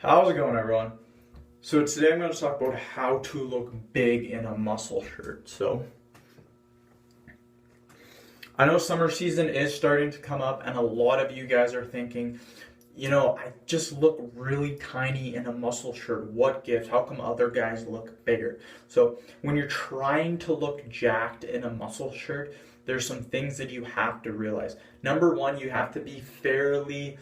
How's it going, everyone? So today I'm going to talk about how to look big in a muscle shirt. So I know summer season is starting to come up, and a lot of you guys are thinking, I just look really tiny in a muscle shirt. What gives? How come other guys look bigger? So when you're trying to look jacked in a muscle shirt, there's some things that you have to realize. Number one, you have to be fairly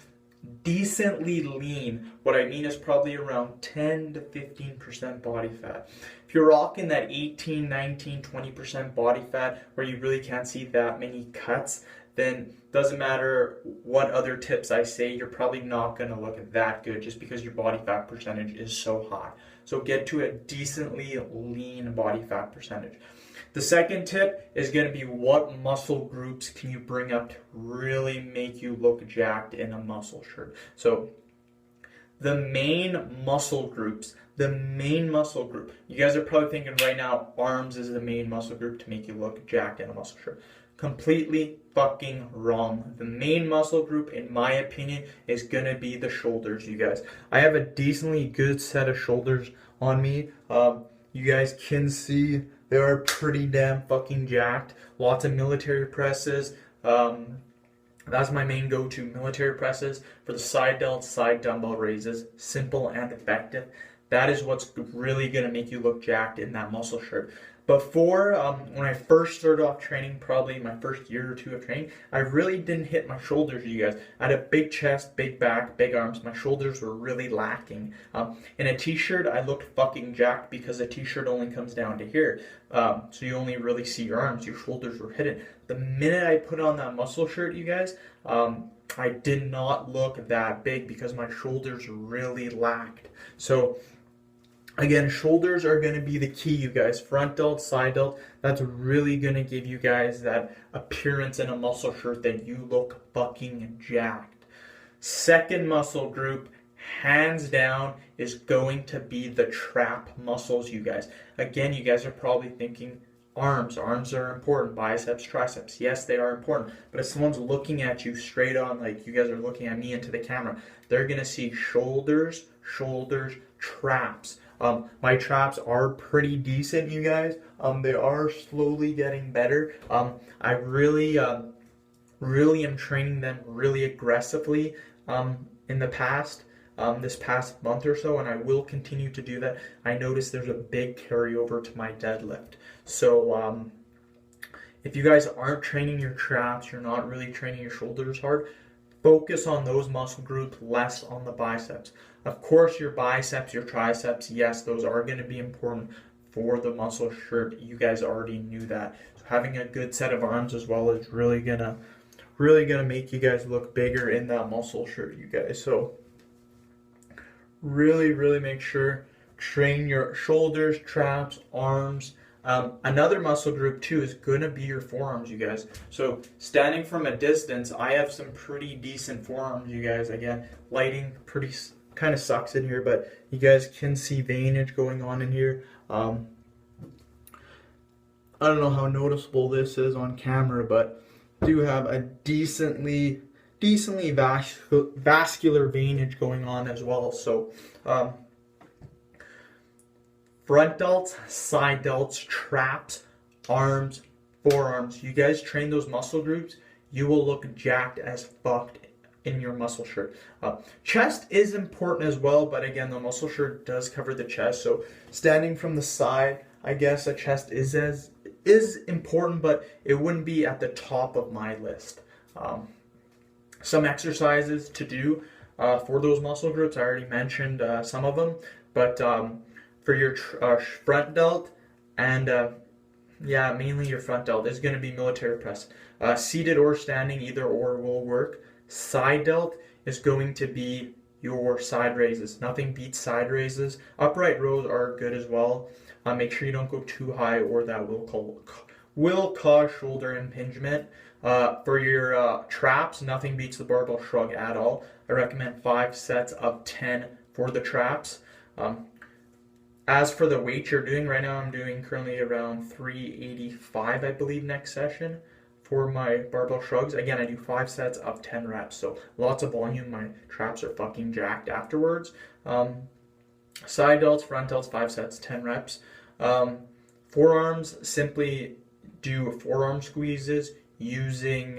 decently lean. What I mean is probably around 10 to 15% body fat. If you're rocking that 18, 19, 20% body fat where you really can't see that many cuts, then doesn't matter what other tips I say, you're probably not going to look that good just because your body fat percentage is so high. So get to a decently lean body fat percentage. The second tip is going to be what muscle groups can you bring up to really make you look jacked in a muscle shirt. So the main muscle groups, you guys are probably thinking right now arms is the main muscle group to make you look jacked in a muscle shirt. Completely fucking wrong. The main muscle group, in my opinion, is gonna be the shoulders, you guys. I have a decently good set of shoulders on me. You guys can see they are pretty damn fucking jacked. Lots of military presses. That's my main go-to, military presses for the side delts, side dumbbell raises. Simple and effective. That is what's really going to make you look jacked in that muscle shirt. Before, when I first started off training, probably my first year or two of training, I really didn't hit my shoulders, you guys. I had a big chest, big back, big arms. My shoulders were really lacking. In a t-shirt, I looked fucking jacked because a t-shirt only comes down to here. So you only really see your arms. Your shoulders were hidden. The minute I put on that muscle shirt, you guys, I did not look that big because my shoulders really lacked. So again, shoulders are going to be the key, you guys. Front delt, side delt, that's really going to give you guys that appearance in a muscle shirt that you look fucking jacked. Second muscle group, hands down, is going to be the trap muscles, you guys. Again, you guys are probably thinking, arms are important, biceps, triceps. Yes, they are important. But if someone's looking at you straight on, like you guys are looking at me into the camera, they're going to see shoulders, traps. My traps are pretty decent, you guys. They are slowly getting better. I really am training them really aggressively in the past, this past month or so, and I will continue to do that. I noticed there's a big carryover to my deadlift. So if you guys aren't training your traps, you're not really training your shoulders hard, focus on those muscle groups, less on the biceps. Of course, your biceps, your triceps, yes, those are going to be important for the muscle shirt. You guys already knew that. So having a good set of arms as well is really gonna make you guys look bigger in that muscle shirt, you guys. So really make sure train your shoulders, traps, arms. Another muscle group too is gonna be your forearms, you guys. So standing from a distance, I have some pretty decent forearms, you guys. Again, lighting pretty kind of sucks in here, but you guys can see veinage going on in here. I don't know how noticeable this is on camera, but do have a decently vascular veinage going on as well. So front delts, side delts, traps, arms, forearms. You guys train those muscle groups, you will look jacked as fucked in your muscle shirt. Chest is important as well, but again, the muscle shirt does cover the chest. So standing from the side, I guess a chest is important, but it wouldn't be at the top of my list. Some exercises to do for those muscle groups, I already mentioned some of them, but for your front delt and mainly your front delt is going to be military press. Seated or standing, either or will work. Side delt is going to be your side raises. Nothing beats side raises. Upright rows are good as well. Make sure you don't go too high, or that will cause shoulder impingement. For your traps, nothing beats the barbell shrug at all. I recommend 5 sets of 10 for the traps. As for the weight you're doing right now, I'm doing currently around 385, I believe, next session for my barbell shrugs, again, I do 5 sets of 10 reps. So lots of volume. My traps are fucking jacked afterwards. Side delts, front delts, 5 sets, 10 reps. Forearms, simply do forearm squeezes using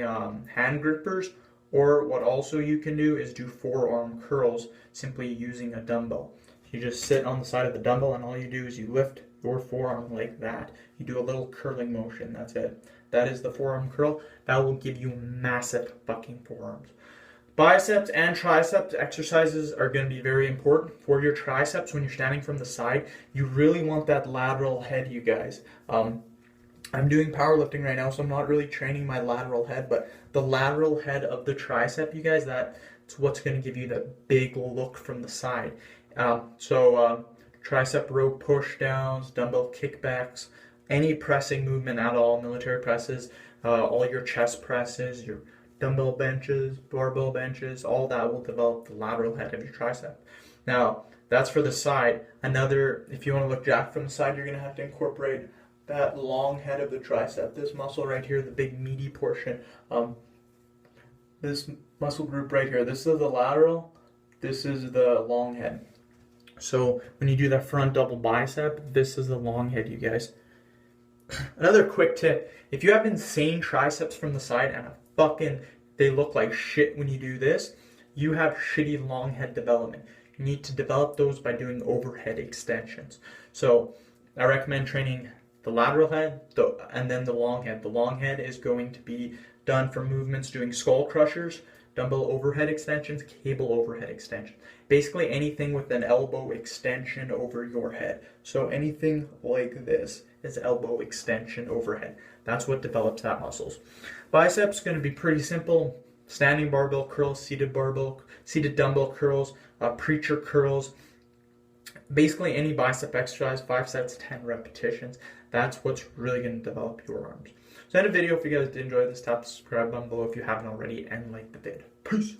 hand grippers, or what also you can do is do forearm curls simply using a dumbbell. You just sit on the side of the dumbbell and all you do is you lift your forearm like that. You do a little curling motion, that's it. That is the forearm curl. That will give you massive fucking forearms. Biceps and triceps exercises are going to be very important. For your triceps, when you're standing from the side, you really want that lateral head, you guys. I'm doing powerlifting right now, so I'm not really training my lateral head, but the lateral head of the tricep, you guys, that's what's going to give you that big look from the side. Tricep row push downs, dumbbell kickbacks, any pressing movement at all, military presses, all your chest presses, your dumbbell benches, barbell benches, all that will develop the lateral head of your tricep. Now, that's for the side. If you want to look jacked from the side, you're going to have to incorporate that long head of the tricep. This muscle right here, the big meaty portion. This muscle group right here, this is the lateral, this is the long head. So when you do that front double bicep, this is the long head, you guys. Another quick tip, if you have insane triceps from the side and they look like shit when you do this, you have shitty long head development. You need to develop those by doing overhead extensions. So I recommend training the lateral head and then the long head. The long head is going to be done for movements doing skull crushers, dumbbell overhead extensions, cable overhead extension. Basically anything with an elbow extension over your head. So anything like this is elbow extension overhead. That's what develops that muscles. Biceps going to be pretty simple. Standing barbell curls, seated dumbbell curls, preacher curls. Basically any bicep exercise, 5 sets, 10 repetitions. That's what's really going to develop your arms. So end of video. If you guys did enjoy this, tap the subscribe button below if you haven't already, and like the vid. Peace.